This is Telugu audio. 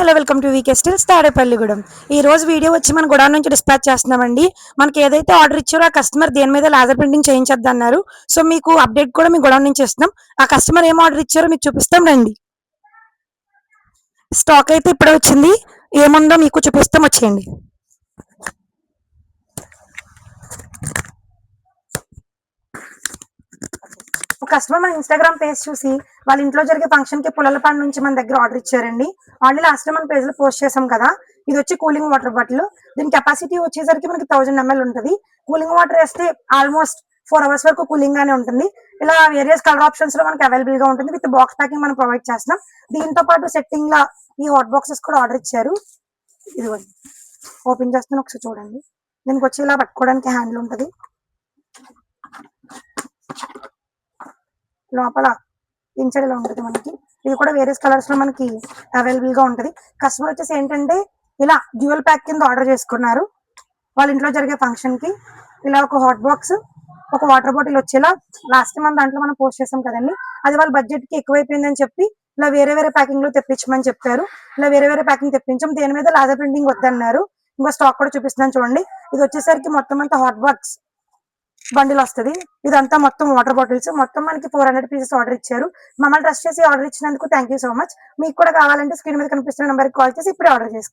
Hello welcome to VK Stills Tadepalligudem. ఈ రోజు వీడియో వచ్చి మన గోడౌన్ నుంచి డిస్పాచ్ చేస్తున్నామండి. మనకి ఏదైతే ఆర్డర్ ఇచ్చారో ఆ కస్టమర్ దేని మీద లేజర్ ప్రింటింగ్ చేయించద్దు అన్నారు. సో మీకు అప్డేట్ కూడా మీ గోడౌన్ నుంచి ఇస్తున్నాం. ఆ కస్టమర్ ఏం ఆర్డర్ ఇచ్చారో మీకు చూపిస్తాం రండి. స్టాక్ అయితే ఇప్పుడే వచ్చింది, ఏముందో మీకు చూపిస్తాం, వచ్చేయండి. కస్టమర్ మన ఇన్స్టాగ్రామ్ పేజ్ చూసి వాళ్ళ ఇంట్లో జరిగే ఫంక్షన్ కి పుల్లలపాడు నుంచి మన దగ్గర ఆర్డర్ ఇచ్చారండి. ఆల్రెడీ లాస్ట్ టైం మన పేజ్ లో పోస్ట్ చేసాం కదా. ఇది వచ్చి కూలింగ్ వాటర్ బాటిల్. దీని కెపాసిటీ వచ్చేసరికి మనకి 1000 ml ఉంటుంది. కూలింగ్ వాటర్ వేస్తే ఆల్మోస్ట్ 4 hours వరకు కూలింగ్ గానే ఉంటుంది. ఇలా వేరియస్ కలర్ ఆప్షన్స్ లో మనకి అవైలబుల్ గా ఉంటుంది. విత్ బాక్స్ ప్యాకింగ్ మనం ప్రొవైడ్ చేస్తున్నాం. దీంతో పాటు సెట్టింగ్ లా ఈ హాట్ బాక్సెస్ కూడా ఆర్డర్ ఇచ్చారు. ఇదిగోండి, ఓపెన్ చేస్తాను, ఒకసారి చూడండి. దీనికి వచ్చి ఇలా పట్టుకోవడానికి హ్యాండిల్ ఉంటుంది. లోపల ఇంచడిలో ఉంటుంది మనకి. ఇది కూడా వేరియస్ కలర్స్ లో మనకి అవైలబుల్ గా ఉంటుంది. కస్టమర్ వచ్చేసి ఏంటంటే ఇలా డ్యూయల్ ప్యాక్ కింద ఆర్డర్ చేసుకున్నారు. వాళ్ళ ఇంట్లో జరిగే ఫంక్షన్ కి ఇలా ఒక హాట్ బాక్స్, ఒక వాటర్ బాటిల్ వచ్చేలా లాస్ట్ మన దాంట్లో మనం పోస్ట్ చేసాం కదండి. అది వాళ్ళ బడ్జెట్ కి ఎక్కువైపోయిందని చెప్పి ఇలా వేరే వేరే ప్యాకింగ్ లో తెప్పించమని చెప్పారు. ఇలా వేరే వేరే ప్యాకింగ్ తెప్పించాం. దేని మీద లాజర్ ప్రింటింగ్ వద్దన్నారు. ఇంకో స్టాక్ కూడా చూపిస్తున్నాను చూడండి. ఇది వచ్చేసరికి మొత్తం అంతా హాట్ బాక్స్ బండిల్ వస్తుంది. ఇదంతా మొత్తం వాటర్ బాటిల్స్. మొత్తం మనకి 400 pieces ఆర్డర్ ఇచ్చారు. మమ్మల్ని ట్రస్ట్ చేసి ఆర్డర్ ఇచ్చినందుకు థ్యాంక్ యూ సో మచ్. మీకు కూడా కావాలంటే స్క్రీన్ మీద కనిపిస్తున్న నెంబర్కి కాల్ చేసి ఇప్పుడే ఆర్డర్ చేసుకోండి.